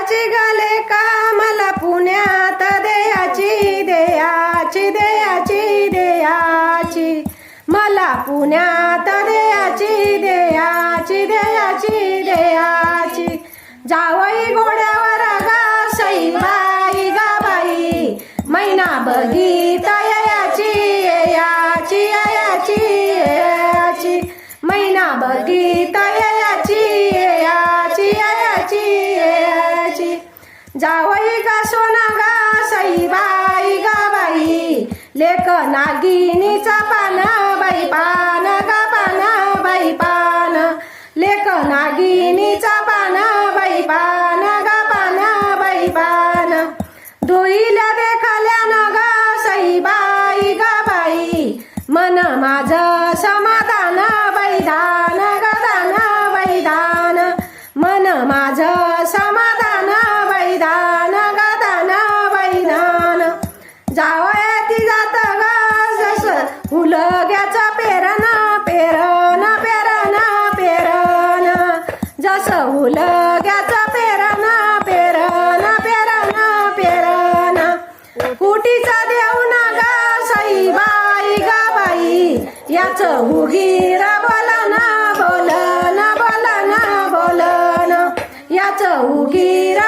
देयाची गले का मला पुण्यात देयाची देयाची देयाची देयाची मला पुण्यात देयाची देयाची देयाची देयाची जावई घोड्यावर गा सईबाई गा बाई मैना बघिता याची याची याची याची मैना बघिता याची याची याची याची जावई गा सोना गा सईबाई गा बाई लेक नागिनीचा पान बाई पान गा पान बाई पान लेक नागिनीचा पान बाई पान गा पान बाई पान धुईल्या देखाल्या न गा सईबाई गा बाई मन माझं समाधान बाई दान गा दान बाई दान मन माझं समाधान बाई दान गा दान बाई दान जावयाती जात गा जस उलग्याचं पेरन पेरन पेरन पेरन जस उलग्याचं पेरन पेरन पेरन पेरन कुटीचा देऊन गा सईबाई गा बाई याच उगीर बोलन बोलन बोलन बोलन याच उगीर